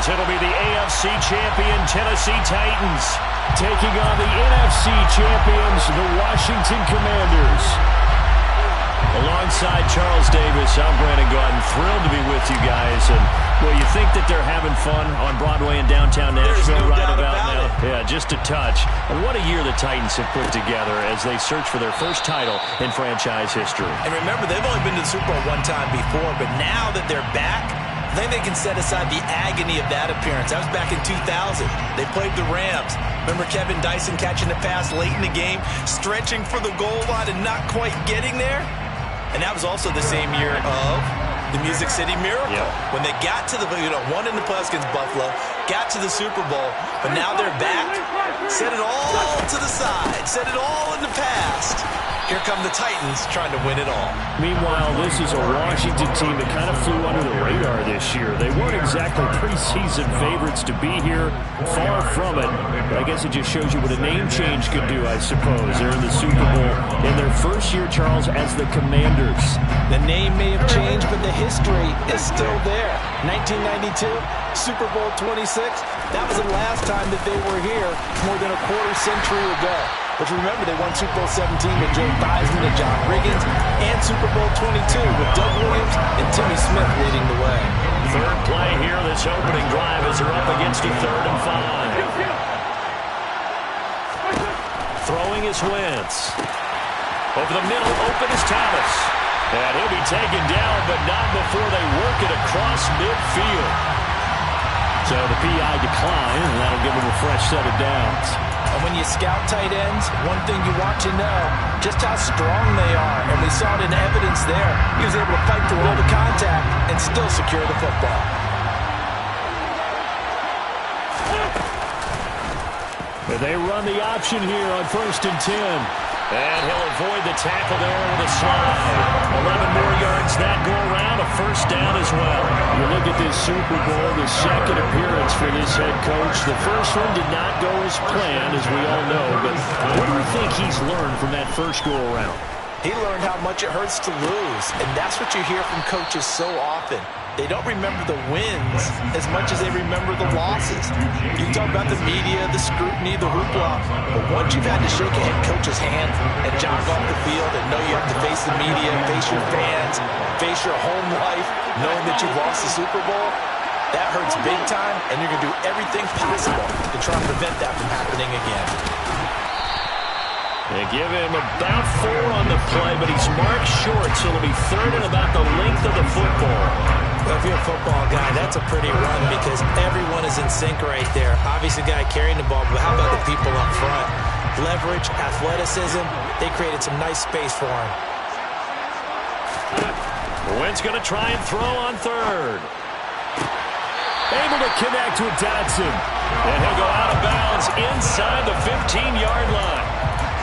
it'll be the AFC champion Tennessee Titans taking on the NFC champions, the Washington Commanders. Alongside Charles Davis, I'm Brandon Gaudin. Thrilled to be with you guys. And, well, you think that they're having fun on Broadway in downtown Nashville right about now? Yeah, just a touch. And what a year the Titans have put together as they search for their first title in franchise history. And remember, they've only been to the Super Bowl one time before, but now that they're back, I think they can set aside the agony of that appearance. That was back in 2000. They played the Rams. Remember Kevin Dyson catching the pass late in the game, stretching for the goal line and not quite getting there? And that was also the same year of the Music City Miracle. Yep. When they got to the, won in the playoffs against Buffalo, got to the Super Bowl, but now they're back. Set it all to the side. Set it all in the past. Here come the Titans trying to win it all. Meanwhile, this is a Washington team that kind of flew under the radar this year. They weren't exactly preseason favorites to be here. Far from it. But I guess it just shows you what a name change could do, I suppose. They're in the Super Bowl in their first year, Charles, as the Commanders. The name may have changed, but the history is still there. 1992, Super Bowl 26. That was the last time that they were here more than a quarter century ago. But remember, they won Super Bowl 17 with Joe Theismann and John Riggins, and Super Bowl 22 with Doug Williams and Timmy Smith leading the way. Third play here, this opening drive as they're up against a 3rd and 5. Throwing is Wentz. Over the middle, open is Thomas. And he'll be taken down, but not before they work it across midfield. So the PI decline, and that'll give him a fresh set of downs. And when you scout tight ends, one thing you want to know, just how strong they are. And we saw it in evidence there. He was able to fight through all the contact and still secure the football. They run the option here on 1st and 10. And he'll avoid the tackle there with a slide. 11 more yards that go around, a first down as well. You look at this Super Bowl, the second appearance for this head coach. The first one did not go as planned, as we all know. But what do you think he's learned from that first go-around? He learned how much it hurts to lose, and that's what you hear from coaches so often. They don't remember the wins as much as they remember the losses. You can talk about the media, the scrutiny, the hoopla, but once you've had to shake a head coach's hand and jog off the field and know you have to face the media, face your fans, face your home life, knowing that you've lost the Super Bowl, that hurts big time, and you're going to do everything possible to try and prevent that from happening again. They give him about 4 on the play, but he's marked short, so it'll be 3rd and about the length of the football. Well, if you're a football guy, that's a pretty run because everyone is in sync right there. Obviously, the guy carrying the ball, but how about the people up front? Leverage, athleticism, they created some nice space for him. Wentz going to try and throw on 3rd. Able to connect with Dotson. And he'll go out of bounds inside the 15-yard line.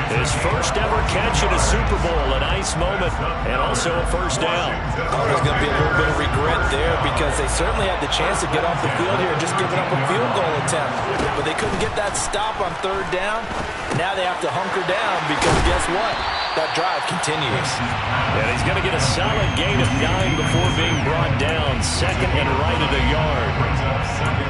His first ever catch in a Super Bowl, a nice moment, and also a first down. Oh, there's going to be a little bit of regret there because they certainly had the chance to get off the field here and just giving up a field goal attempt. But they couldn't get that stop on 3rd down. Now they have to hunker down because guess what? That drive continues. And he's going to get a solid gain of 9 before being brought down. 2nd and right at a yard.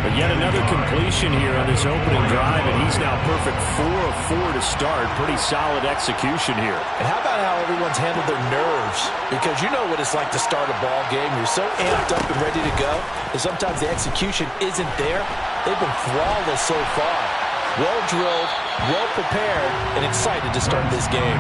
But yet another completion here on this opening drive, and he's now perfect 4 of 4 to start. Pretty solid execution here. And how about how everyone's handled their nerves? Because you know what it's like to start a ball game. You're so amped up and ready to go, and sometimes the execution isn't there. They've been flawless so far. Well-drilled, well-prepared, and excited to start this game.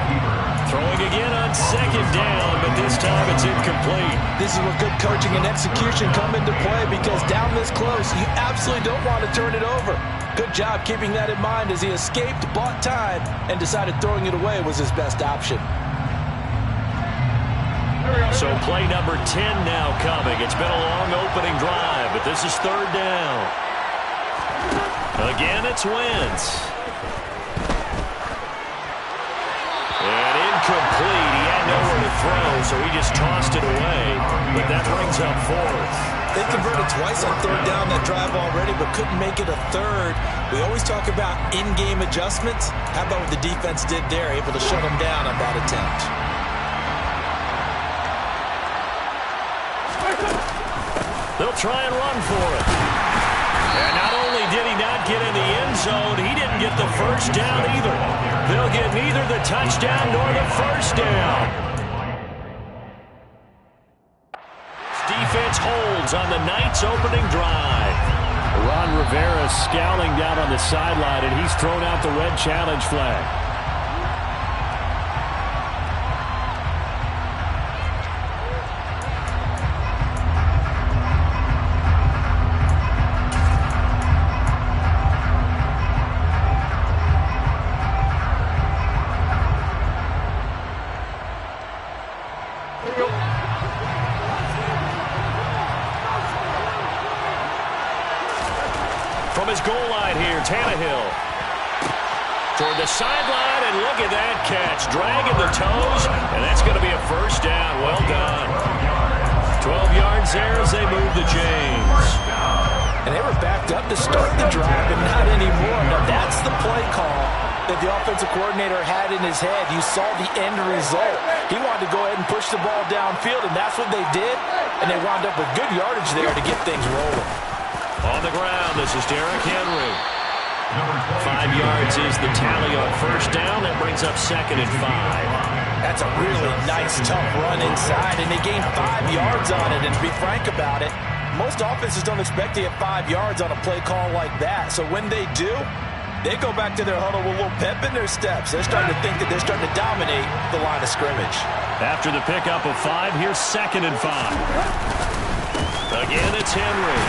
Throwing again on 2nd down, but this time it's incomplete. This is where good coaching and execution come into play because down this close, you absolutely don't want to turn it over. Good job keeping that in mind as he escaped, bought time, and decided throwing it away was his best option. So play number 10 now coming. It's been a long opening drive, but this is 3rd down. Again, it's Wentz. And incomplete. He had nowhere to throw, so he just tossed it away. But that brings up 4th. They converted twice on 3rd down that drive already, but couldn't make it a 3rd. We always talk about in-game adjustments. How about what the defense did there, able to shut them down on that attempt? They'll try and run for it. first down either. They'll get neither the touchdown nor the first down. Defense holds on the Knights' opening drive. Ron Rivera scowling down on the sideline, and he's thrown out the red challenge flag. From his goal line here, Tannehill. Toward the sideline, and look at that catch. Dragging the toes, and that's going to be a first down. Well done. 12 yards there as they move the chains. And they were backed up to start the drive, and not anymore. Now, that's the play call that the offensive coordinator had in his head. You saw the end result. He wanted to go ahead and push the ball downfield, and that's what they did. And they wound up with good yardage there to get things rolling. On the ground, this is Derrick Henry. 5 yards is the tally on first down. That brings up 2nd and 5. That's a really nice, tough run inside, and they gained 5 yards on it. And to be frank about it, most offenses don't expect to get 5 yards on a play call like that. So when they do, they go back to their huddle with a little pep in their steps. They're starting to think that they're starting to dominate the line of scrimmage. After the pickup of 5, here's 2nd and 5. Again, it's Henry.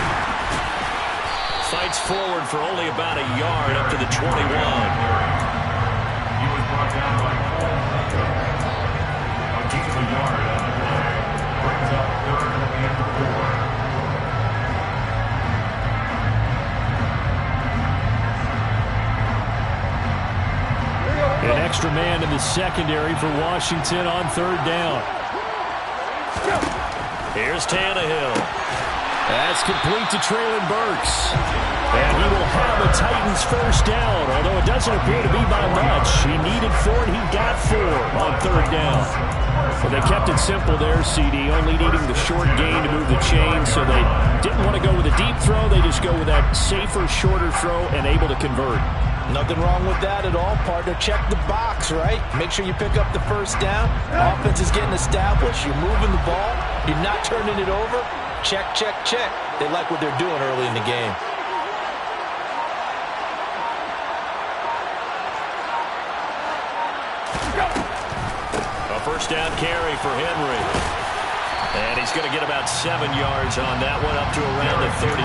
Fights forward for only about a yard up to the 21. He was brought down by a gain of a yard on the play. Brings up 3rd and 4. An extra man in the secondary for Washington on 3rd down. Here's Tannehill. That's complete to Traylon Burks. And he will have the Titans first down, although it doesn't appear to be by much. He needed 4, and he got 4 on 3rd down. Well, they kept it simple there, CD, only needing the short gain to move the chain, so they didn't want to go with a deep throw. They just go with that safer, shorter throw and able to convert. Nothing wrong with that at all, partner. Check the box, right? Make sure you pick up the first down. Offense is getting established. You're moving the ball. You're not turning it over. Check, check, check. They like what they're doing early in the game. A first down carry for Henry. And he's going to get about 7 yards on that one, up to around the 33.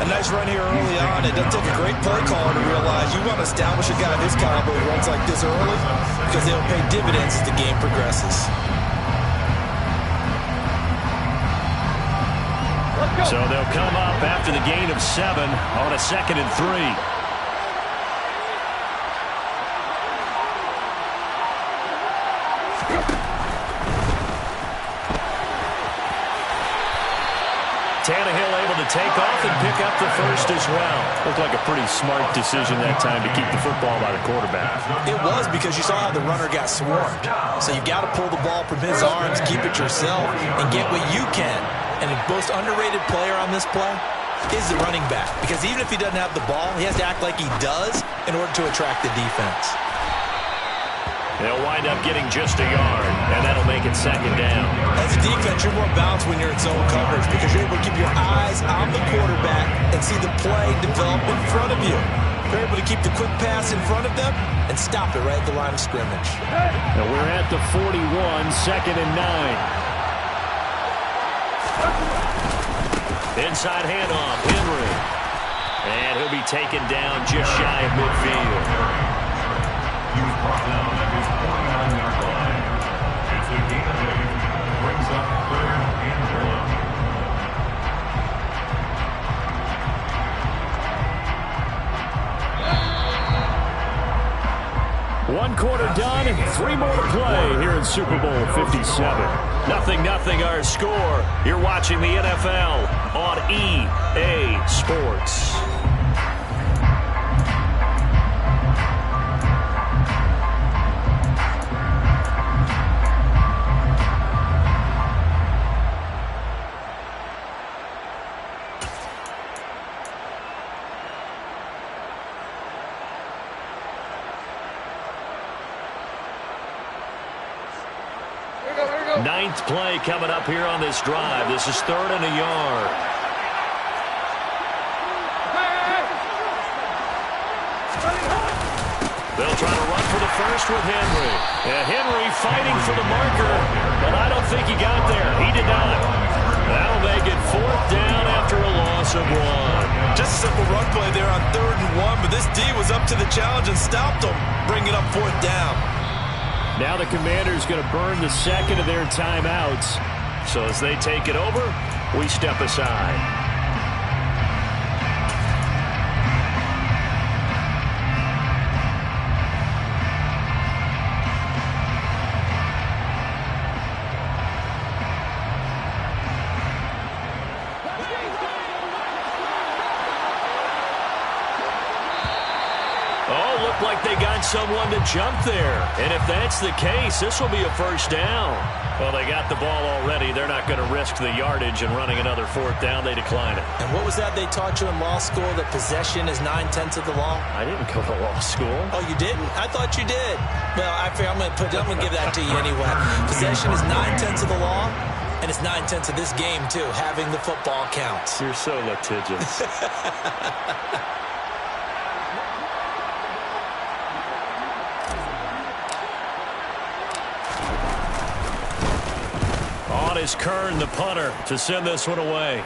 A nice run here early on. It doesn't take a great play call to realize you want to establish a guy of his caliber who runs like this early because they'll pay dividends as the game progresses. So they'll come up after the gain of 7 on a 2nd and 3. Tannehill able to take off and pick up the first as well. Looked like a pretty smart decision that time to keep the football by the quarterback. It was, because you saw how the runner got swarmed. So you've got to pull the ball from his arms, keep it yourself, and get what you can. And the most underrated player on this play is the running back. Because even if he doesn't have the ball, he has to act like he does in order to attract the defense. They'll wind up getting just a yard, and that'll make it 2nd down. As a defense, you're more balanced when you're in zone coverage because you're able to keep your eyes on the quarterback and see the play develop in front of you. You're able to keep the quick pass in front of them and stop it right at the line of scrimmage. Now we're at the 41, 2nd and 9. Inside handoff, Henry. And he'll be taken down just shy of midfield. He was brought down at his 49-yard line. It's a gain of 8. Brings up 3rd and 1. 1 quarter done, 3 more to play here in Super Bowl 57. 0-0 our score. You're watching the NFL on EA Sports. Ninth play coming up here on this drive. This is 3rd and a yard. They'll try to run for the first with Henry. And Henry fighting for the marker, but I don't think he got there. He did not. That'll make it 4th down after a loss of 1. Just a simple run play there on 3rd and 1, but this D was up to the challenge and stopped them, bringing up 4th down. Now the Commanders going to burn the second of their timeouts. So as they take it over, we step aside. Like they got someone to jump there. And if that's the case, this will be a first down. Well, they got the ball already. They're not going to risk the yardage and running another 4th down. They decline it. And what was that they taught you in law school, that possession is 9/10 of the law? I didn't go to law school. Oh, you didn't? I thought you did. Well, I'm going to give that to you anyway. Possession is 9/10 of the law, and it's 9/10 of this game, too. Having the football counts. You're so litigious. Is Kern, the punter, to send this one away.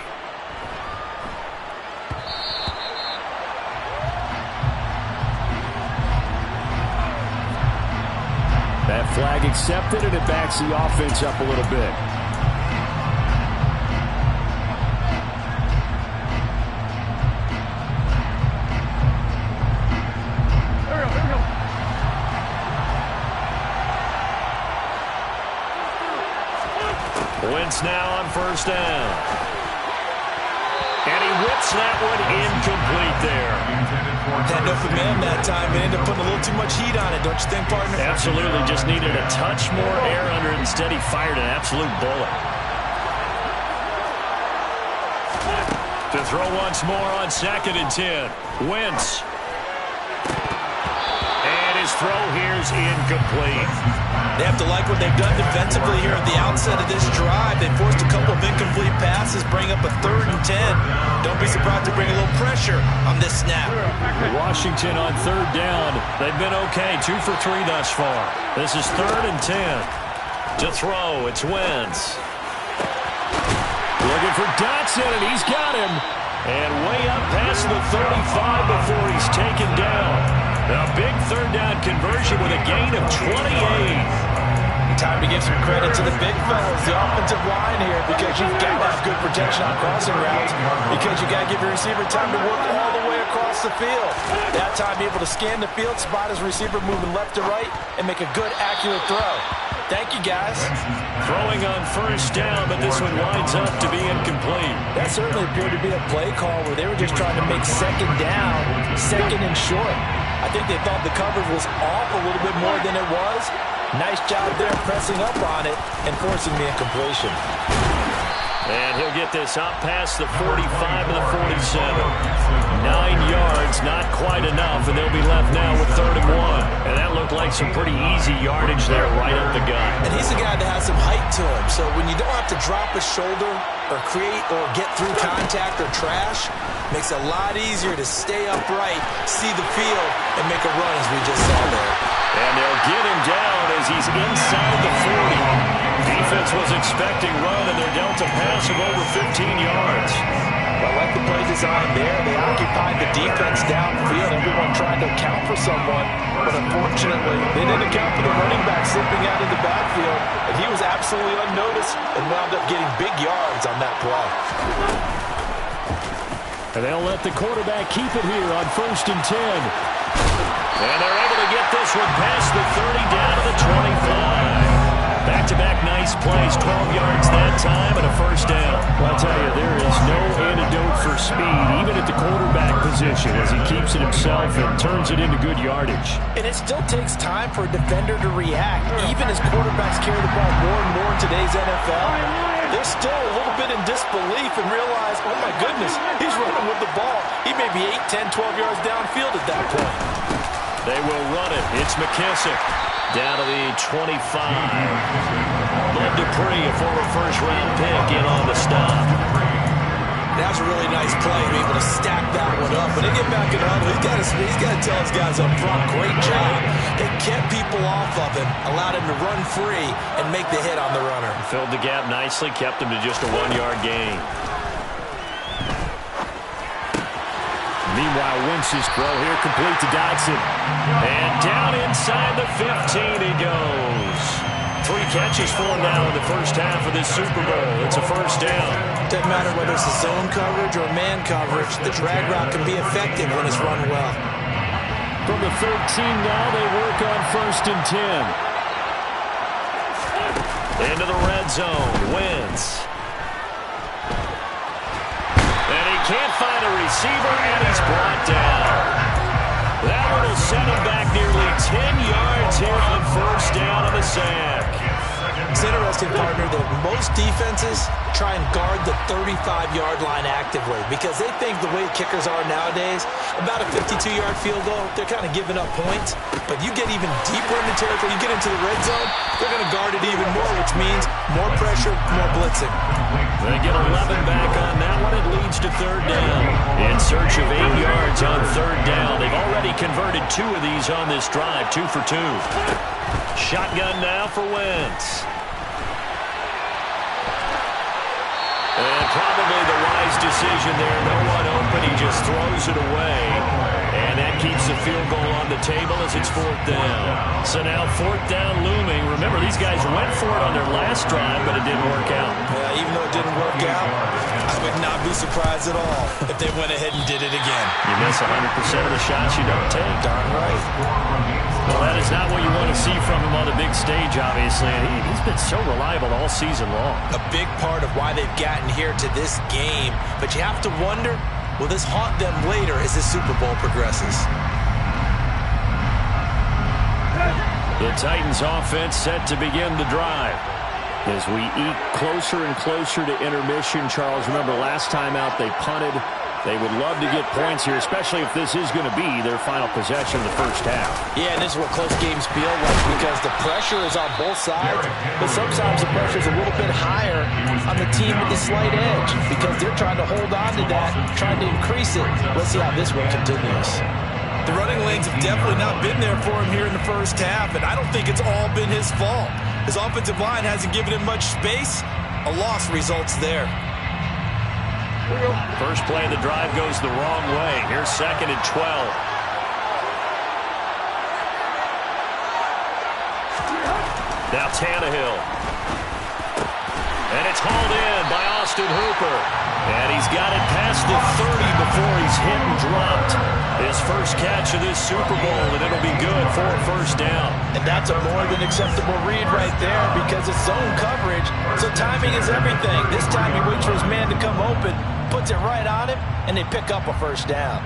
That flag accepted, and it backs the offense up a little bit. Wentz now on 1st down. And he whips that one incomplete there. Had no man that time and ended up putting a little too much heat on it, don't you think, partner? Absolutely. Just needed a touch more air under it. Instead, he fired an absolute bullet. To throw once more on 2nd and 10. Wentz. And his throw here is incomplete. They have to like what they've done defensively here at the outset of this drive. They forced a couple of incomplete passes, bring up a 3rd and 10. Don't be surprised to bring a little pressure on this snap. Washington on 3rd down. They've been okay, 2 for 3 thus far. This is 3rd and 10. To throw, it's Wentz. Looking for Dotson, and he's got him. And way up past the 35 before he's taken down. A big 3rd down conversion with a gain of 28. Time to give some credit to the big fellas, the offensive line here, because you've got to have good protection on crossing routes, because you got to give your receiver time to work all the way across the field. That time, be able to scan the field, spot his receiver moving left to right, and make a good, accurate throw. Thank you, guys. Throwing on 1st down, but this one winds up to be incomplete. That certainly appeared to be a play call where they were just trying to make 2nd down, 2nd and short. I think they thought the coverage was off a little bit more than it was. Nice job there pressing up on it and forcing the incompletion. And he'll get this up past the 45 and the 47. 9 yards, not quite enough, and they'll be left now with 3rd and 1. And that looked like some pretty easy yardage there right up the gut. And he's a guy that has some height to him, so when you don't have to drop a shoulder or create or get through contact or trash, makes it a lot easier to stay upright, see the field, and make a run as we just saw there. And they'll get him down as he's inside the 40. Defense was expecting run, and they're dealt a pass of over 15 yards. Well, like the play design there, they occupied the defense downfield. Everyone trying to account for someone, but unfortunately, they didn't account for the running back slipping out in the backfield, and he was absolutely unnoticed and wound up getting big yards on that play. And they'll let the quarterback keep it here on 1st and 10. And they're able to get this one past the 30 down to the 25. Back-to-back nice plays, 12 yards that time and a 1st down. Well, I'll tell you, there is no antidote for speed, even at the quarterback position, as he keeps it himself and turns it into good yardage. And it still takes time for a defender to react. Even as quarterbacks carry the ball more and more in today's NFL, they're still a little bit in disbelief and realize, oh my goodness, he's running with the ball. He may be 8, 10, 12 yards downfield at that point. They will run it. It's McKissick. Down to the 25. Bud Dupree, a former first-round pick, in on the stop. That was a really nice play to be able to stack that one up. When they get back in the huddle, he's got to tell his guys up front, great job. They kept people off of him, allowed him to run free and make the hit on the runner. Filled the gap nicely, kept him to just a 1-yard gain. Meanwhile, Wentz's throw here complete to Dodson. And down inside the 15 he goes. 3 catches for him now in the first half of this Super Bowl. It's a first down. Doesn't matter whether it's a zone coverage or man coverage. The drag route can be effective when it's run well. From the 13 now, they work on 1st and 10. Into the red zone. Wentz. And he can't find a receiver, and he's brought down. That one will set him back nearly 10 yards here on 1st down on the sack. It's interesting, partner, that most defenses try and guard the 35-yard line actively because they think the way kickers are nowadays, about a 52-yard field goal, they're kind of giving up points. But you get even deeper in the territory, you get into the red zone, they're going to guard it even more, which means more pressure, more blitzing. They get 11 back on that one. It leads to 3rd down. In search of 8 yards on 3rd down. They've already converted 2 of these on this drive, 2 for 2. Shotgun now for Wentz. And probably the wise decision there. No one open. He just throws it away. And that keeps the field goal on the table as it's 4th down. So now 4th down looming. Remember, these guys went for it on their last drive, but it didn't work out. Yeah, even though it didn't work out, I would not be surprised at all if they went ahead and did it again. You miss 100% of the shots you don't take. Darn right. Well, that is not what you want to see from him on the big stage, obviously. And he's been so reliable all season long. A big part of why they've gotten here to this game. But you have to wonder, will this haunt them later as the Super Bowl progresses? The Titans offense set to begin the drive. As we eke closer and closer to intermission, Charles, remember last time out they punted. They would love to get points here, especially if this is going to be their final possession of the first half. Yeah, and this is what close games feel like because the pressure is on both sides, but sometimes the pressure is a little bit higher on the team with the slight edge because they're trying to hold on to that, trying to increase it. Let's see how this one continues. The running lanes have definitely not been there for him here in the first half, and I don't think it's all been his fault. His offensive line hasn't given him much space. A loss results there. First play of the drive goes the wrong way. Here's 2nd and 12. Now Tannehill. And it's hauled in by Austin Hooper. And he's got it past the 30 before he's hit and dropped. His first catch of this Super Bowl, and it'll be good for a 1st down. And that's a more than acceptable read right there because it's zone coverage, so timing is everything. This time he waits for his man to come open, puts it right on him, and they pick up a 1st down.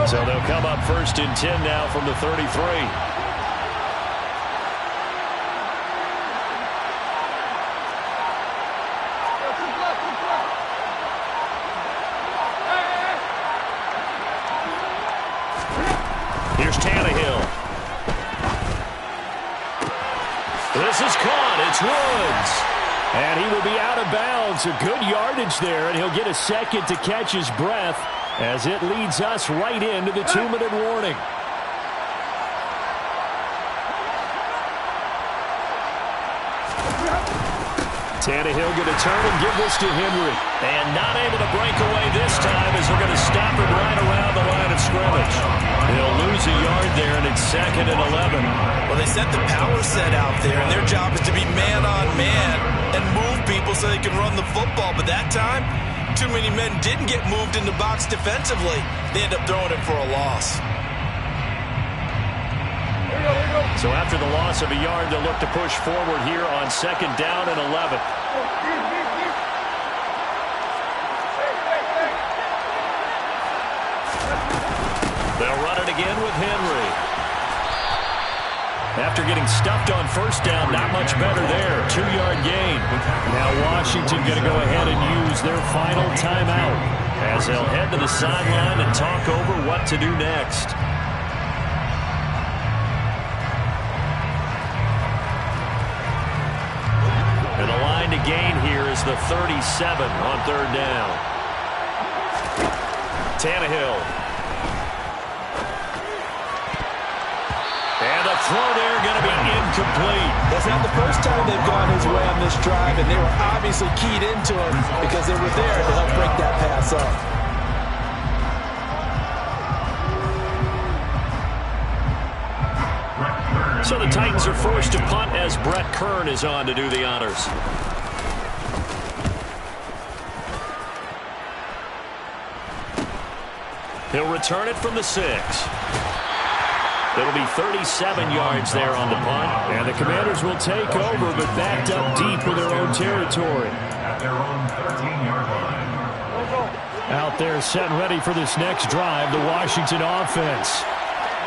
So they'll come up 1st and 10 now from the 33. Here's Tannehill. This is caught. It's Woods. And he will be out of bounds. A good yardage there, and he'll get a second to catch his breath as it leads us right into the 2-minute warning. Tannehill going to turn and give this to Henry. And not able to break away this time as they're going to stop him right around the line of scrimmage. He'll lose a yard there, and it's 2nd and 11. Well, they sent the power set out there, and their job is to be man-on-man and move people so they can run the football. But that time, too many men didn't get moved in the box defensively. They end up throwing it for a loss. So after the loss of a yard, they'll look to push forward here on 2nd down and 11. They'll run it again with Henry. After getting stuffed on 1st down, not much better there. 2-yard gain. Now Washington going to go ahead and use their final timeout as they'll head to the sideline and talk over what to do next. trying to gain here is the 37 on third down. Tannehill. And the throw there going to be incomplete. That's not the first time they've gone his way on this drive, and they were obviously keyed into him because they were there to help break that pass up. So the Titans are forced to punt as Brett Kern is on to do the honors. He'll return it from the 6. It'll be 37 yards there on the punt. And the Commanders will take over, but backed up deep in their own territory. At their own 13-yard line. Out there set and ready for this next drive, the Washington offense.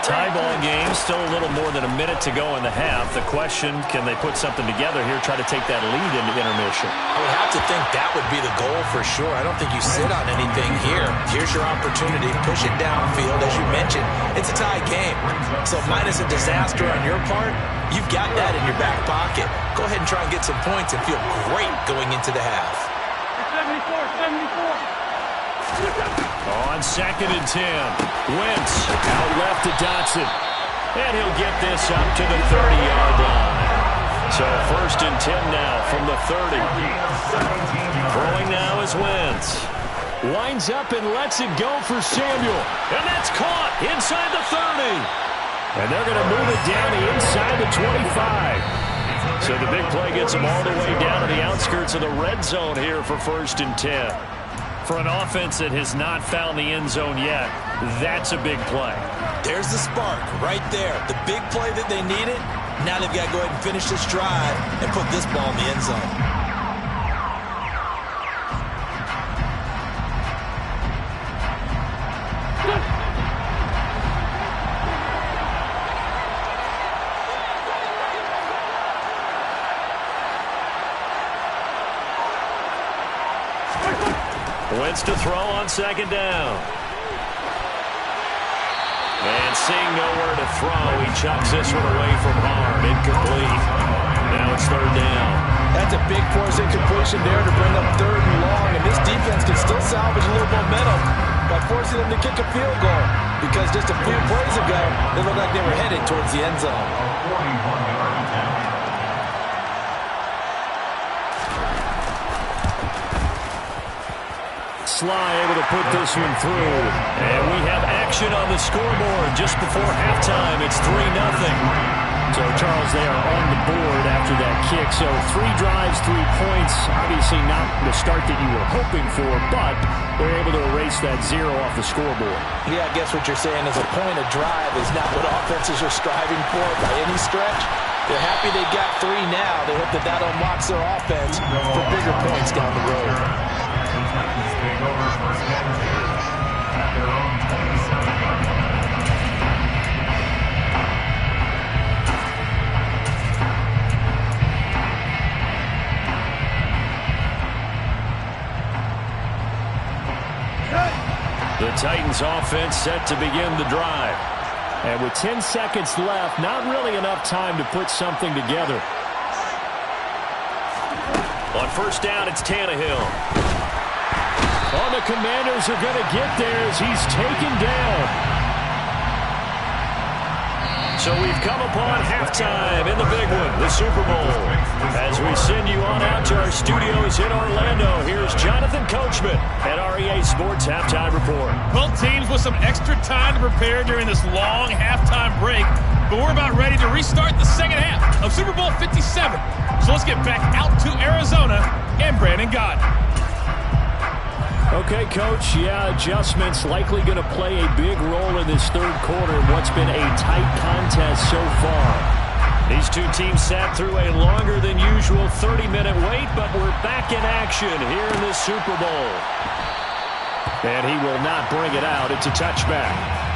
Tie ball game, still a little more than a minute to go in the half. The question, can they put something together here, try to take that lead into intermission? I would have to think that would be the goal for sure. I don't think you sit on anything here. Here's your opportunity. Push it downfield. As you mentioned, it's a tie game. So minus a disaster on your part, you've got that in your back pocket. Go ahead and try and get some points and feel great going into the half. 74. On 2nd and 10, Wentz out left to Dotson. And he'll get this up to the 30-yard line. So 1st and 10 now from the 30. Throwing now is Wentz. Winds up and lets it go for Samuel. And that's caught inside the 30. And they're going to move it down inside the 25. So the big play gets them all the way down to the outskirts of the red zone here for 1st and 10. For an offense that has not found the end zone yet, that's a big play. There's the spark right there. The big play that they needed. Now they've got to go ahead and finish this drive and put this ball in the end zone. Wentz to throw on 2nd down. And seeing nowhere to throw, he chucks this one away from Hard. Incomplete. Now it's 3rd down. That's a big force incompletion there to bring up 3rd and long. And this defense can still salvage a little momentum by forcing them to kick a field goal. Because just a few plays ago, they looked like they were headed towards the end zone. Sly able to put this one through. And we have action on the scoreboard just before halftime. It's 3-0. So, Charles, they are on the board after that kick. So 3 drives, 3 points. Obviously not the start that you were hoping for, but they're able to erase that 0 off the scoreboard. Yeah, I guess what you're saying is a point of drive is not what offenses are striving for by any stretch. They're happy they got 3 now. They hope that that unlocks their offense for bigger points down the road. The Titans offense set to begin the drive. And with 10 seconds left, not really enough time to put something together. On 1st down, it's Tannehill. Oh, the Commanders are going to get there as he's taken down. So we've come upon halftime in the big one, the Super Bowl. As we send you on out to our studios in Orlando, here's Jonathan Coachman at REA Sports Halftime Report. Both teams with some extra time to prepare during this long halftime break, but we're about ready to restart the second half of Super Bowl 57. So let's get back out to Arizona and Brandon Gaudin. Okay, Coach, yeah, adjustments likely going to play a big role in this 3rd quarter in what's been a tight contest so far. These two teams sat through a longer than usual 30-minute wait, but we're back in action here in this Super Bowl. And he will not bring it out. It's a touchback.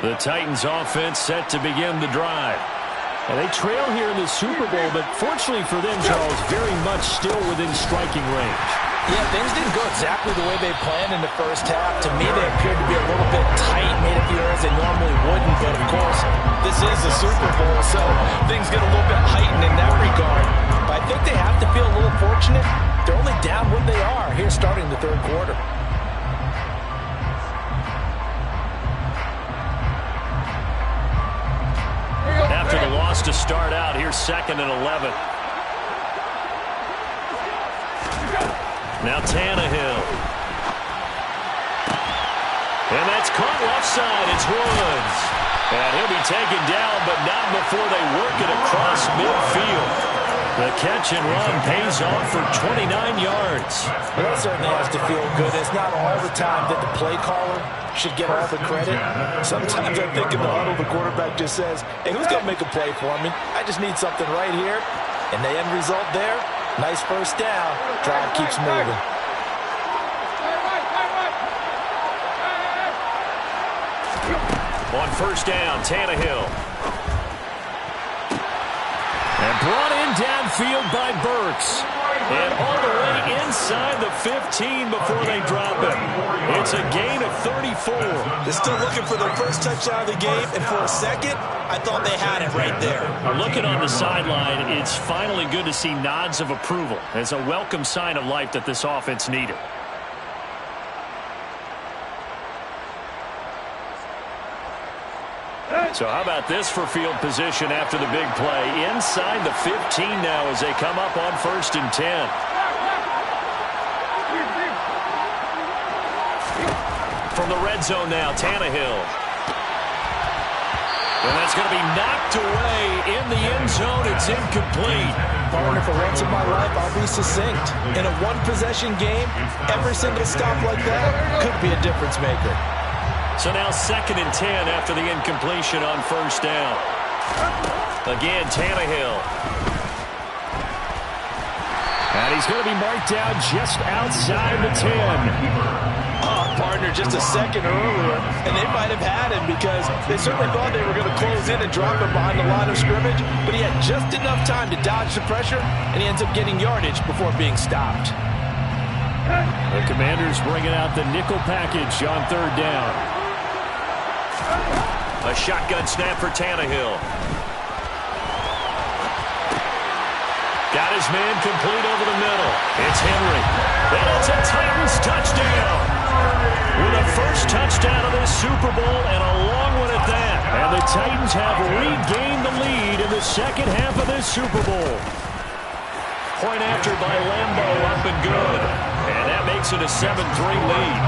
The Titans offense set to begin the drive. And they trail here in the Super Bowl, but fortunately for them, Charles, very much still within striking range. Yeah, things didn't go exactly the way they planned in the first half. To me, they appeared to be a little bit tight, made a few errors they normally wouldn't. But, of course, this is the Super Bowl, so things get a little bit heightened in that regard. But I think they have to feel a little fortunate. They're only down what they are here starting the third quarter. After the loss to start out, here's 2nd and 11. Now Tannehill. And that's caught left side. It's Woods. And he'll be taken down, but not before they work it across midfield. The catch and run pays off for 29 yards. Well, that certainly has to feel good. It's not all the time that the play caller should get all the credit. Sometimes I think in the huddle, the quarterback just says, hey, who's going to make a play for me? I just need something right here. And the end result there, nice first down. Drive keeps moving. On first down, Tannehill. And brought in downfield by Burks. And all the way inside the 15 before they drop it. It's a gain of 34. They're still looking for their first touchdown of the game, and for a second, I thought they had it right there. Looking on the sideline, it's finally good to see nods of approval. It's a welcome sign of life that this offense needed. So how about this for field position after the big play? Inside the 15 now as they come up on 1st and 10. From the red zone now, Tannehill. And that's going to be knocked away in the end zone. It's incomplete. Partner, for once in my life, I'll be succinct. In a one-possession game, every single stop like that could be a difference maker. So now 2nd and 10 after the incompletion on first down. Again, Tannehill. And he's going to be marked down just outside the 10. Oh, partner, just a second earlier, and they might have had him because they certainly thought they were going to close in and drop him behind the line of scrimmage, but he had just enough time to dodge the pressure, and he ends up getting yardage before being stopped. The Commanders bringing out the nickel package on 3rd down. A shotgun snap for Tannehill. Got his man complete over the middle. It's Henry. And it's a Titans touchdown. With a first touchdown of this Super Bowl and a long one at that. And the Titans have regained the lead in the second half of this Super Bowl. Point after by Lambeau, up and good. And that makes it a 7-3 lead.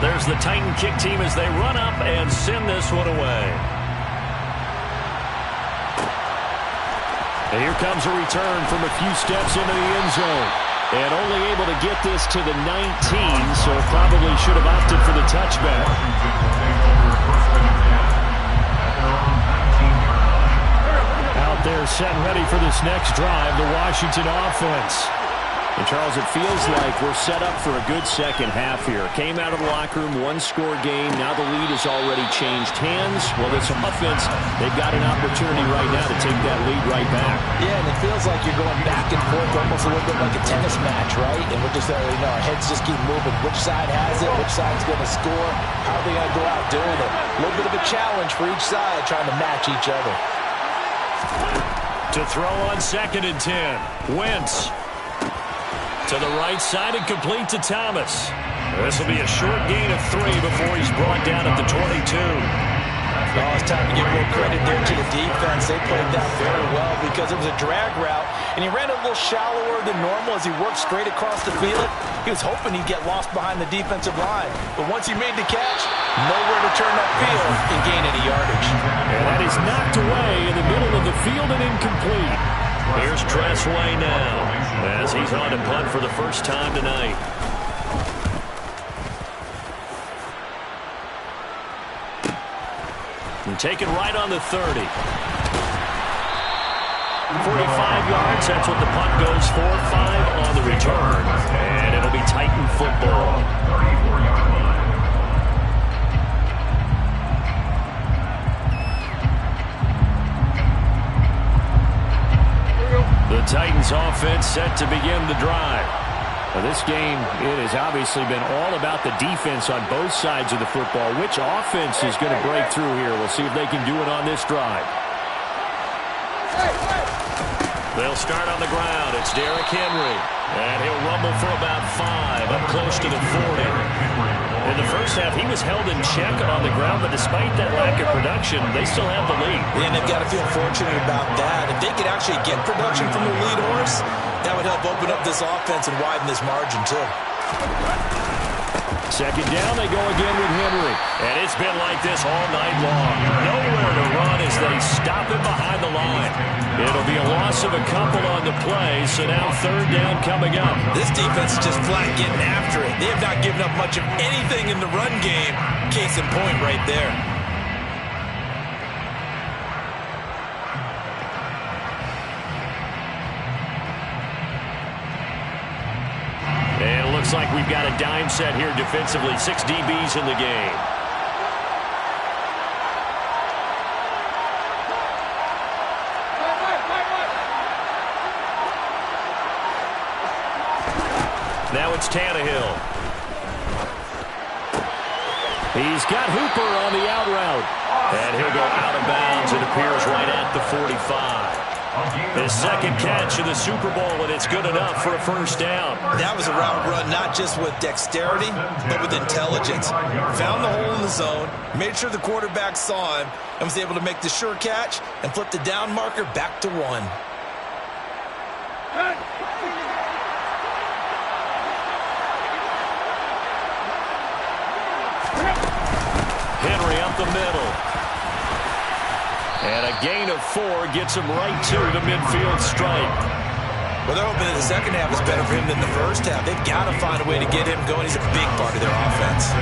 There's the Titan kick team as they run up and send this one away. And here comes a return from a few steps into the end zone. And only able to get this to the 19, so probably should have opted for the touchback. Out there set and ready for this next drive, the Washington offense. And, Charles, it feels like we're set up for a good second half here. Came out of the locker room, one-score game. Now the lead has already changed hands. Well, this offense, they've got an opportunity right now to take that lead right back. Yeah, and it feels like you're going back and forth almost a little bit like a tennis match, right? And we're just, our heads just keep moving. Which side has it? Which side's going to score? How are they going to go out doing it? A little bit of a challenge for each side trying to match each other. To throw on 2nd and 10. Wentz. To the right side and complete to Thomas. This will be a short gain of 3 before he's brought down at the 22. Oh, it's time to give real credit there to the defense. They played that very well because it was a drag route, and he ran a little shallower than normal as he worked straight across the field. He was hoping he'd get lost behind the defensive line, but once he made the catch, nowhere to turn upfield and gain any yardage. And that is knocked away in the middle of the field and incomplete. Here's Tressway now as he's on to punt for the first time tonight. And taken right on the 30. 45 yards, that's what the punt goes for. 5 on the return. And Titan football. 34-yard line. The Titans offense set to begin the drive. Now, this game, it has obviously been all about the defense on both sides of the football. Which offense is going to break through here? We'll see if they can do it on this drive. They'll start on the ground. It's Derrick Henry. And he'll rumble for about 5, up close to the 40. In the first half, he was held in check on the ground, but despite that lack of production, they still have the lead. And they've got to feel fortunate about that. If they could actually get production from their lead horse, that would help open up this offense and widen this margin, too. Second down, they go again with Henry. And it's been like this all night long. Nowhere to run as they stop him behind the line. It'll be a loss of a couple on the play, so now third down coming up. This defense is just flat getting after it. They have not given up much of anything in the run game. Case in point right there. And it looks like we've got a dime set here defensively. 6 DBs in the game. Now it's Tannehill. He's got Hooper on the out route. And he'll go out of bounds. It appears right at the 45. His second catch of the Super Bowl, and it's good enough for a first down. That was a route run not just with dexterity, but with intelligence. Found the hole in the zone, made sure the quarterback saw him, and was able to make the sure catch and flip the down marker back to 1. Henry up the middle. And a gain of 4 gets him right to the midfield stripe. Well, they're hoping that the second half is better for him than the first half. They've got to find a way to get him going. He's a big part of their offense.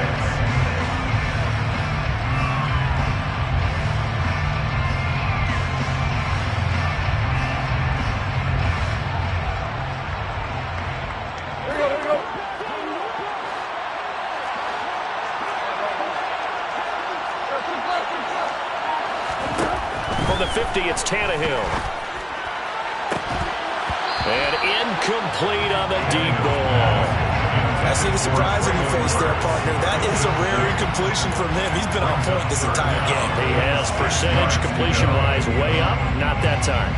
The 50, it's Tannehill. And incomplete on the deep ball. I see the surprise in your face there, partner. That is a rare incompletion from him. He's been on point this entire game. He has percentage completion-wise way up. Not that time.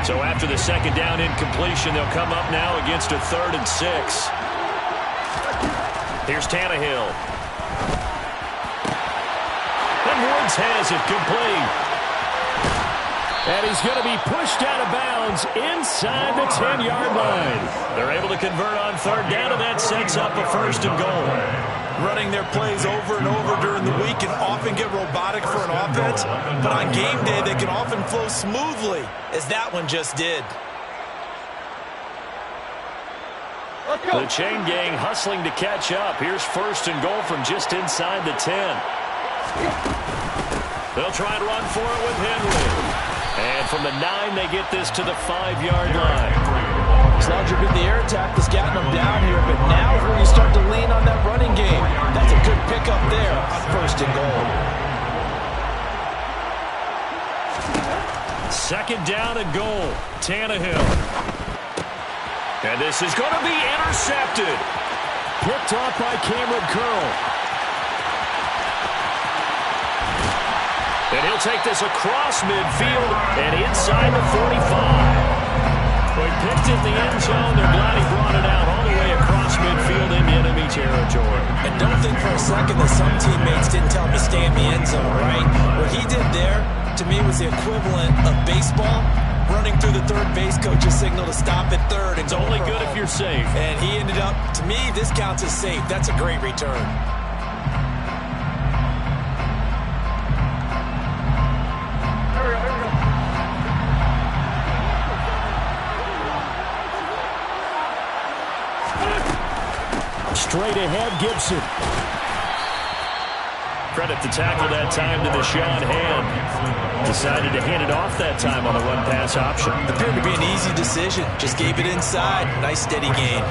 So after the second down incompletion, they'll come up now against a 3rd and 6. Here's Tannehill. And Woods has it complete. And he's going to be pushed out of bounds inside the 10-yard line. They're able to convert on third down, and that sets up a 1st and goal. Running their plays over and over during the week can often get robotic for an offense, but on game day they can often flow smoothly, as that one just did. The chain gang hustling to catch up. Here's 1st and goal from just inside the 10. They'll try and run for it with Henry. And from the 9, they get this to the 5-yard line. Sloucher bit the air attack that's gotten them down here, but now is where you start to lean on that running game. That's a good pickup there on 1st and goal. 2nd down and goal. Tannehill. And this is going to be intercepted. Picked off by Cameron Curl. And he'll take this across midfield and inside the 45. He picked it in the end zone. They're glad he brought it out all the way across midfield into enemy territory. And don't think for a second that some teammates didn't tell him to stay in the end zone, right? What he did there, to me, was the equivalent of baseball running through the third base coach's signal to stop at 3rd. It's only good if you're safe. And he ended up, to me, this counts as safe. That's a great return. straight ahead, Gibson. Credit the tackle that time to the Sean Hand. Decided to hand it off that time on the run-pass option. Appeared to be an easy decision. Just gave it inside. Nice steady gain.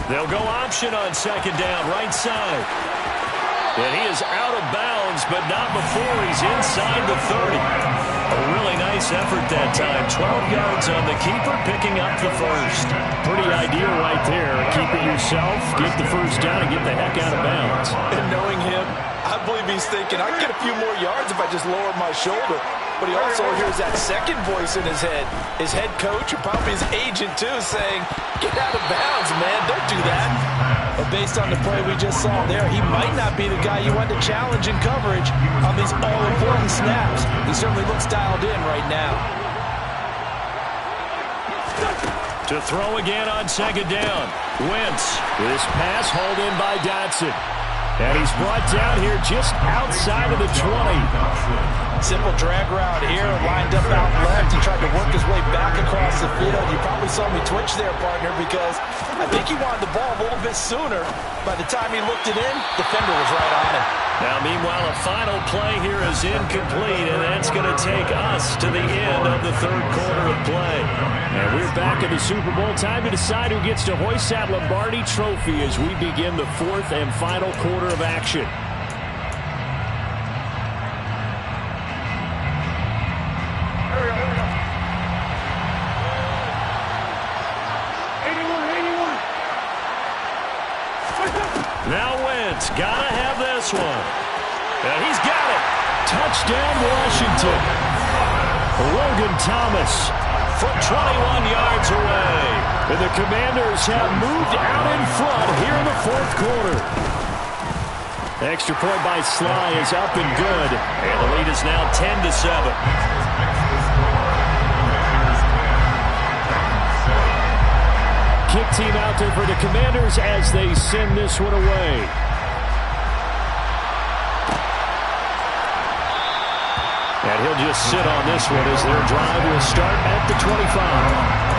They'll go option on second down, right side. And he is out of bounds, but not before he's inside the 30. A really nice effort that time. 12 yards on the keeper, picking up the first. Pretty ideal right there. Keep it yourself, get the first down, and get the heck out of bounds. And knowing him, I believe he's thinking, I can get a few more yards if I just lower my shoulder. But he also hears that second voice in his head. His head coach, and probably his agent too, saying, get out of bounds, man. Don't do that. But based on the play we just saw there, he might not be the guy you want to challenge in coverage on these all-important snaps. He certainly looks dialed in right now. To throw again on second down. Wentz with his pass hauled in by Dotson. And he's brought down here just outside of the 20. Simple drag route here, lined up out left. He tried to work his way back across the field. You probably saw me twitch there, partner, because I think he wanted the ball a little bit sooner. By the time he looked it in, defender was right on him. Now, meanwhile, a final play here is incomplete, and that's going to take us to the end of the third quarter of play. And we're back in the Super Bowl. Time to decide who gets to hoist that Lombardi Trophy as we begin the fourth and final quarter of action. Now Wentz, gotta have this one. And he's got it. Touchdown, Washington. Logan Thomas from 21 yards away. And the Commanders have moved out in front here in the fourth quarter. Extra point by Sly is up and good. And the lead is now 10-7. Kick team out there for the Commanders as they send this one away. And he'll just sit on this one as their drive will start at the 25.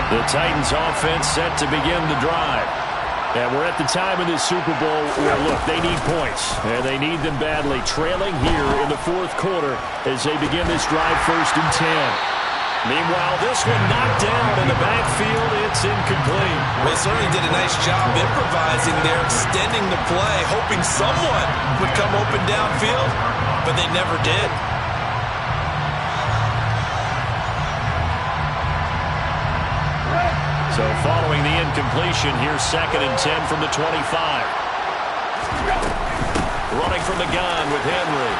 The Titans offense set to begin the drive. And we're at the time in this Super Bowl where, look, they need points. And they need them badly. Trailing here in the fourth quarter as they begin this drive, 1st and 10. Meanwhile, this one knocked down in the backfield. It's incomplete. They certainly did a nice job improvising there, extending the play, hoping someone would come open downfield, but they never did. So following the incompletion, here's 2nd and 10 from the 25. Running from the gun with Henry.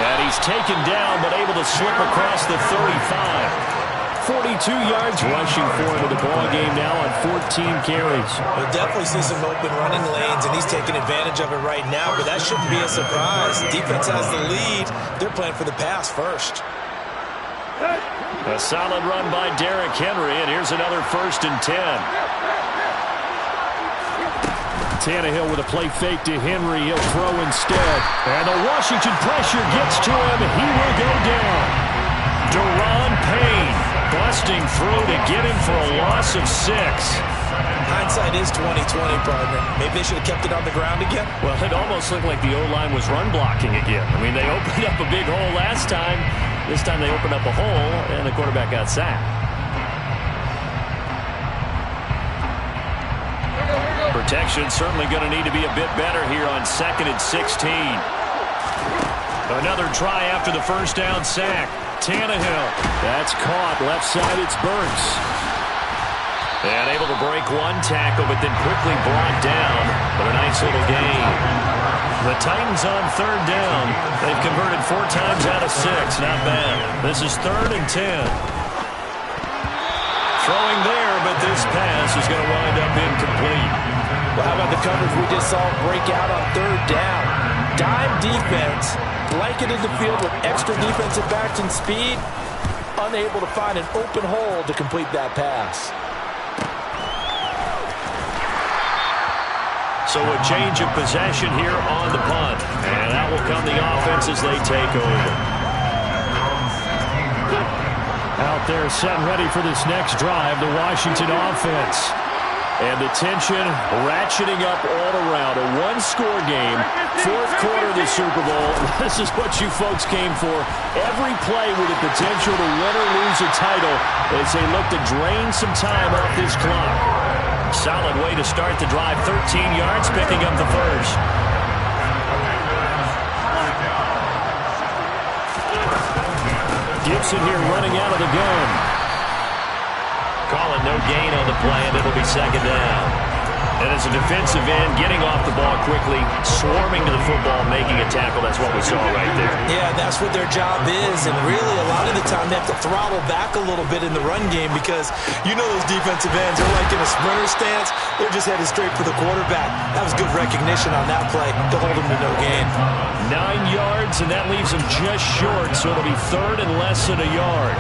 And he's taken down, but able to slip across the 35. 42 yards rushing for him in the ball game now on 14 carries. We'll definitely see some open running lanes, and he's taking advantage of it right now, but that shouldn't be a surprise. Defense has the lead. They're playing for the pass first. A solid run by Derrick Henry, and here's another 1st and 10. Tannehill with a play fake to Henry. He'll throw instead. And the Washington pressure gets to him. He will go down. Deron Payne busting through to get him for a loss of 6. Hindsight is 20/20, partner. Maybe they should have kept it on the ground again. Well, it almost looked like the O-line was run blocking again. I mean, they opened up a big hole last time. This time they opened up a hole, and the quarterback got sacked. Protection certainly going to need to be a bit better here on 2nd and 16. Another try after the first down sack. Tannehill. That's caught. Left side, it's Burks. And able to break one tackle, but then quickly brought down for a nice little gain. The Titans on 3rd down. They've converted 4 times out of 6. Not bad. This is 3rd and 10. Throwing there, but this pass is going to wind up incomplete. Well, how about the coverage we just saw break out on third down? Dime defense, blanketed the field with extra defensive backs and speed, unable to find an open hole to complete that pass. So a change of possession here on the punt. And that will come the offense as they take over. Out there setting ready for this next drive, the Washington offense. And the tension ratcheting up all around. A one-score game, fourth quarter of the Super Bowl. This is what you folks came for. Every play with the potential to win or lose a title as they look to drain some time off this clock. Solid way to start the drive. 13 yards, picking up the first. Gibson here running out of the gun. Calling no gain on the play, and it'll be second down. And as a defensive end, getting off the ball quickly, swarming to the football, making a tackle. That's what we saw right there. Yeah, that's what their job is. And really, a lot of the time, they have to throttle back a little bit in the run game because you know those defensive ends, they're like in a sprinter stance. They're just headed straight for the quarterback. That was good recognition on that play to hold him to no gain. 9 yards, and that leaves him just short, so it'll be third and less than a yard.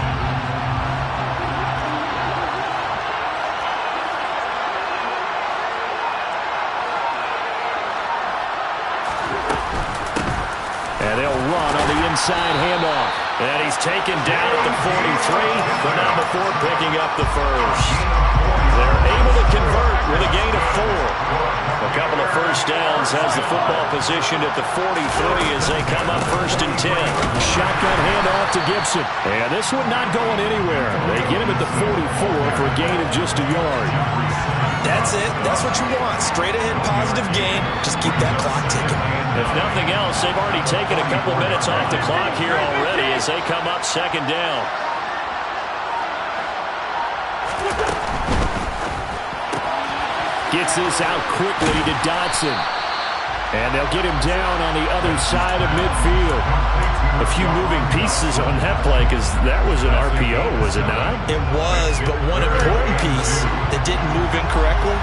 And they'll run on the inside handoff. And he's taken down at the 43, but not before picking up the first. They're able to convert with a gain of 4. A couple of first downs has the football positioned at the 43 as they come up first and 10. Shotgun handoff to Gibson. And this one not going anywhere. They get him at the 44 for a gain of just a yard. That's it. That's what you want. Straight ahead positive gain. Just keep that clock ticking. If nothing else, they've already taken a couple minutes off the clock here already as they come up second down. Gets this out quickly to Dotson. And they'll get him down on the other side of midfield. A few moving pieces on that play because that was an RPO, was it not? It was, but one important piece that didn't move incorrectly,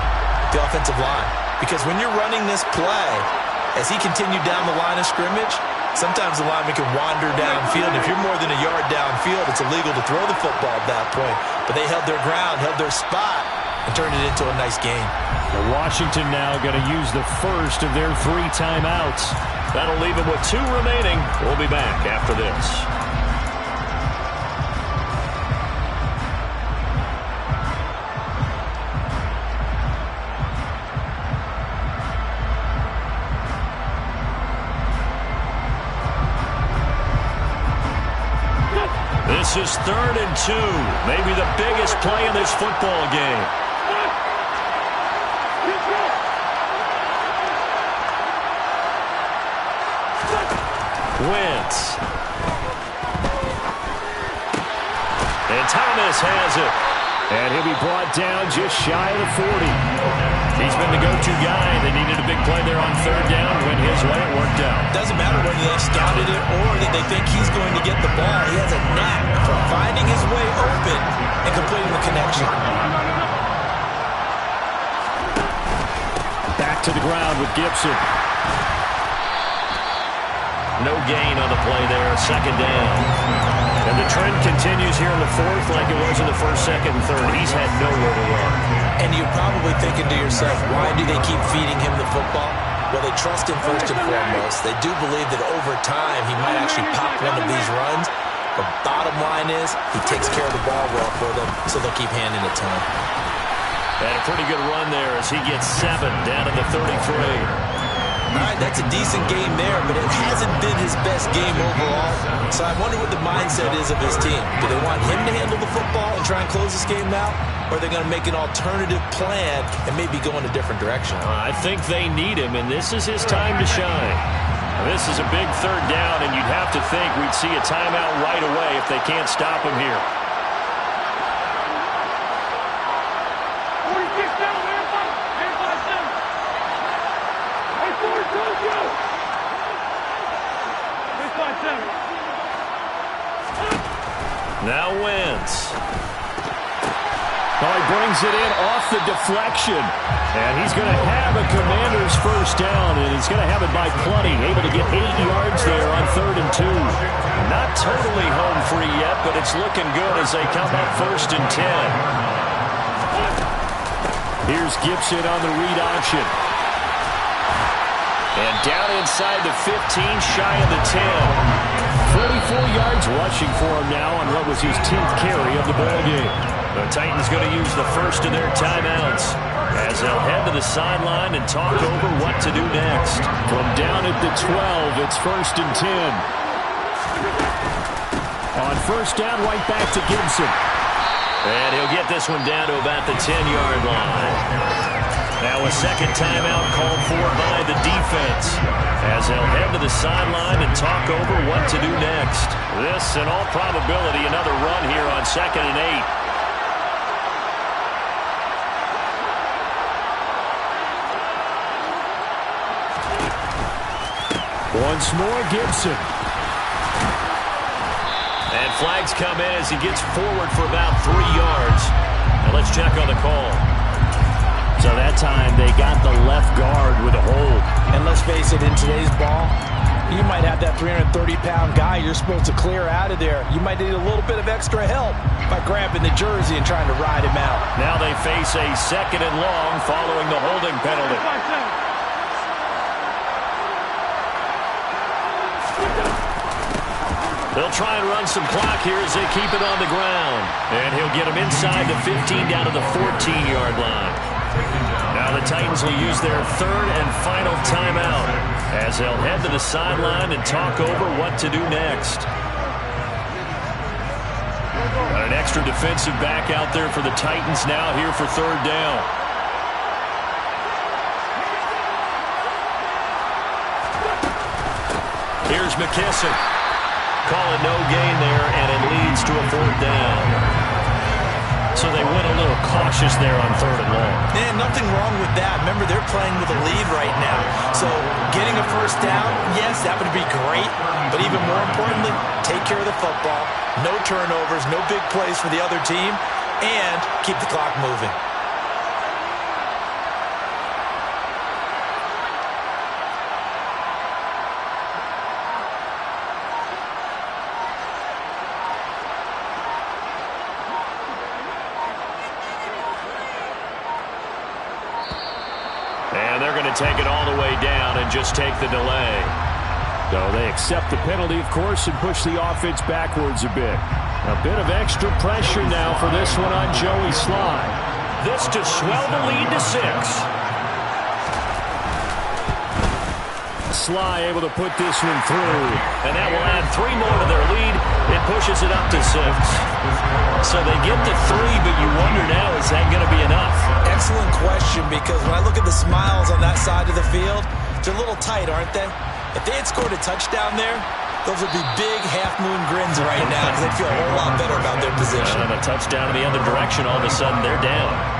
the offensive line. Because when you're running this play, as he continued down the line of scrimmage, sometimes the lineman can wander downfield. If you're more than a yard downfield, it's illegal to throw the football at that point. But they held their ground, held their spot, and turned it into a nice game. Washington now going to use the first of their 3 timeouts. That'll leave them with 2 remaining. We'll be back after this. This is 3rd and 2. Maybe the biggest play in this football game. Wentz. And Thomas has it. And he'll be brought down just shy of the 40. He's been the go-to guy. They needed a big play there on 3rd down. Went his way. It worked out. Doesn't matter whether they scouted it or that they think he's going to get the ball. He has a knack for finding his way open and completing the connection. Back to the ground with Gibson. No gain on the play there. 2nd down. And the trend continues here in the 4th like it was in the 1st, 2nd, and 3rd. He's had nowhere to run. And you're probably thinking to yourself, why do they keep feeding him the football? Well, they trust him first and foremost. They do believe that over time he might actually pop one of these runs. The bottom line is he takes care of the ball well for them, so they'll keep handing it to him. And a pretty good run there as he gets 7 down to the 33. All right, that's a decent game there, but it hasn't been his best game overall. So I wonder what the mindset is of his team. Do they want him to handle the football and try and close this game out? Or are they going to make an alternative plan and maybe go in a different direction? I think they need him, and this is his time to shine. This is a big 3rd down, and you'd have to think we'd see a timeout right away if they can't stop him here. Now Wentz. Oh, he brings it in off the deflection. And he's going to have a Commanders first down, and he's going to have it by plenty. Able to get 8 yards there on 3rd and 2. Not totally home free yet, but it's looking good as they come up 1st and 10. Here's Gibson on the read option. And down inside the 15, shy of the 10. 44 yards rushing for him now on what was his 10th carry of the ballgame. The Titans going to use the first of their timeouts as they'll head to the sideline and talk over what to do next. From down at the 12, it's 1st and 10. On 1st down, right back to Gibson. And he'll get this one down to about the 10-yard line. Now a second timeout called for by the defense as they'll head to the sideline and talk over what to do next. This, in all probability, another run here on 2nd and 8. Once more, Gibson. And flags come in as he gets forward for about 3 yards. Now let's check on the call. So that time they got the left guard with a hold. And let's face it, in today's ball, you might have that 330-pound guy you're supposed to clear out of there. You might need a little bit of extra help by grabbing the jersey and trying to ride him out. Now they face a 2nd and long following the holding penalty. They'll try and run some clock here as they keep it on the ground. And he'll get him inside the 15 down to the 14-yard line. Now the Titans will use their 3rd and final timeout as they'll head to the sideline and talk over what to do next. Got an extra defensive back out there for the Titans now here for 3rd down. Here's McKissick. Call it no gain there, and it leads to a 4th down. So they went a little cautious there on 3rd and long. Yeah, nothing wrong with that. Remember, they're playing with a lead right now. So getting a first down, yes, that would be great. But even more importantly, take care of the football. No turnovers, no big plays for the other team, and keep the clock moving. Take it all the way down and just take the delay. So they accept the penalty, of course, and push the offense backwards a bit. A bit of extra pressure now for this one on Joey Sly. This to swell the lead to 6. Sly able to put this one through, and that will add 3 more to their lead. It pushes it up to 6. So they get to 3, but you wonder now, is that going to be enough? Excellent question, because when I look at the smiles on that side of the field, they're a little tight, aren't they? If they had scored a touchdown there, those would be big half-moon grins right now because they feel a whole lot better about their position. And a touchdown in the other direction, all of a sudden they're down.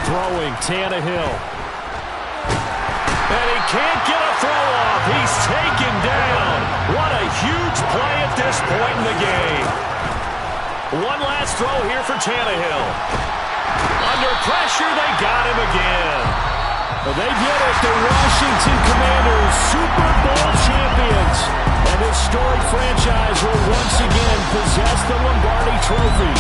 Throwing Tannehill. And he can't get a throw off. He's taken down. What a huge play at this point in the game. One last throw here for Tannehill. Under pressure, they got him again. Well, they get it. The Washington Commanders, Super Bowl champions. And this storied franchise will once again possess the Lombardi Trophy.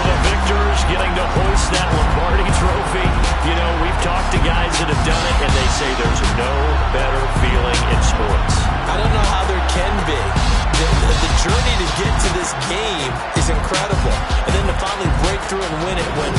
Victors getting to hoist that Lombardi Trophy. You know, we've talked to guys that have done it, and they say there's no better feeling in sports. I don't know how there can be. The journey to get to this game is incredible. And then to finally break through and win it when